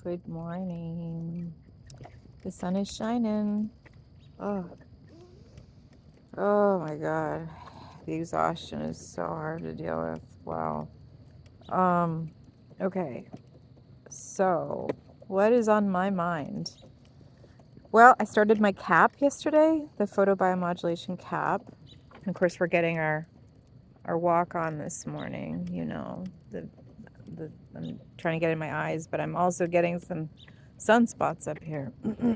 Good morning. The sun is shining. Oh, oh my God. The exhaustion is so hard to deal with. Wow. Um, okay. So, what is on my mind? Well, I started my CAP yesterday, the photobiomodulation CAP. And of course, we're getting our walk on this morning, I'm trying to get in my eyes, but I'm also getting some sunspots up here.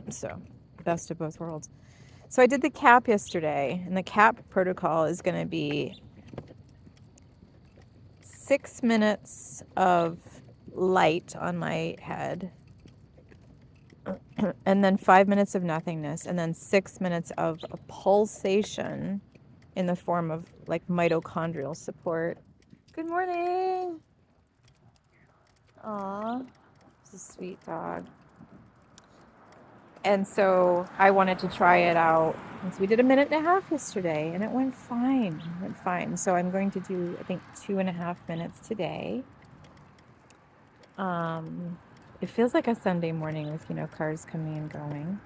So, best of both worlds. So I did the CAP yesterday, and the CAP protocol is going to be 6 minutes of light on my head, and then 5 minutes of nothingness, and then 6 minutes of a pulsation in the form of like mitochondrial support. Good morning. Aw, it's a sweet dog. And so I wanted to try it out. And so we did a minute and a half yesterday, and it went fine. It went fine. So I'm going to do, I think, 2.5 minutes today. It feels like a Sunday morning with, cars coming and going.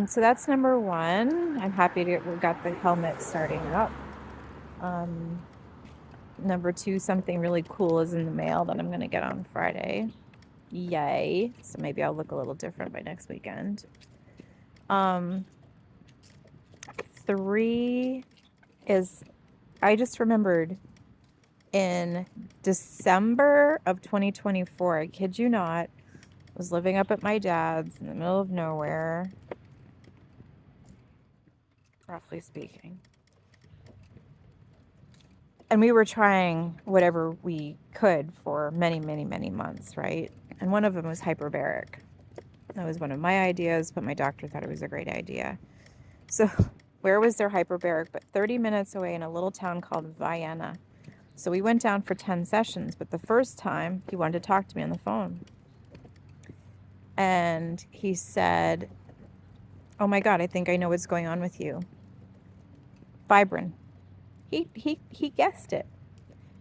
So that's number one. I'm happy we got the helmet starting up. Number two, something really cool is in the mail that I'm going to get on Friday. Yay. So maybe I'll look a little different by next weekend. Three is, I just remembered in December of 2024, I kid you not, was living up at my dad's in the middle of nowhere, roughly speaking. And we were trying whatever we could for many, many, many months, right? And one of them was hyperbaric. That was one of my ideas, but my doctor thought it was a great idea. So where was there hyperbaric but 30 minutes away in a little town called Vienna? So we went down for 10 sessions, but the first time he wanted to talk to me on the phone. And he said, "Oh my God, I think I know what's going on with you. Fibrin." He guessed it.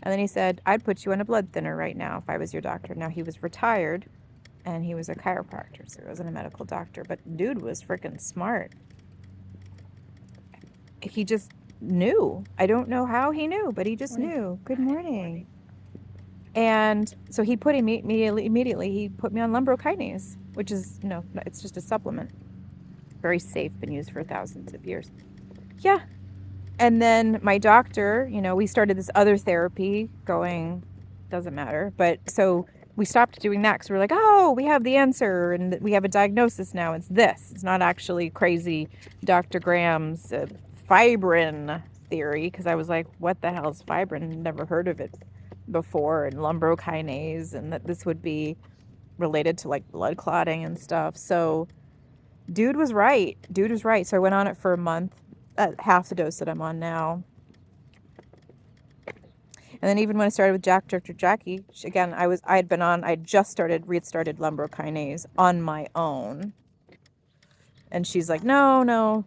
And then he said, "I'd put you on a blood thinner right now if I was your doctor." Now he was retired and he was a chiropractor, so he wasn't a medical doctor, but dude was freaking smart. He just knew. I don't know how he knew, but he just knew. Good morning. And so he put immediately he put me on lumbrokinase, which is, it's just a supplement. Very safe, been used for thousands of years. Yeah. And then my doctor, we started this other therapy going, doesn't matter. But so we stopped doing that because we're like, oh, we have the answer and we have a diagnosis now. It's this. It's not actually crazy Dr. Graham's fibrin theory, because I was like, what the hell is fibrin? Never heard of it before, and lumbrokinase, and that this would be related to like blood clotting and stuff. So dude was right. So I went on it for a month at half the dose that I'm on now. And then even when I started with Dr. Jackie, again, I had just restarted lumbrokinase on my own. And she's like, no,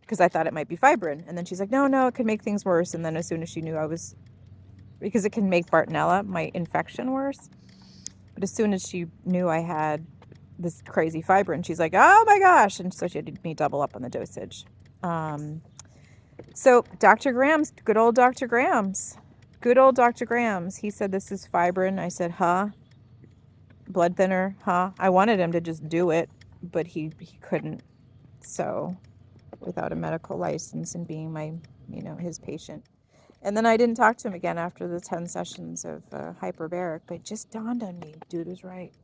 because I thought it might be fibrin. And then she's like, no, it could make things worse. And then as soon as she knew because it can make Bartonella, my infection, worse. But as soon as she knew I had this crazy fibrin, she's like, oh my gosh. And so she had me double up on the dosage. So Dr. Grams, good old Dr. Grams, he said, this is fibrin. I said, huh? Blood thinner, huh? I wanted him to just do it, but he couldn't. So without a medical license and being his patient. And then I didn't talk to him again after the 10 sessions of hyperbaric, but it just dawned on me, dude was right.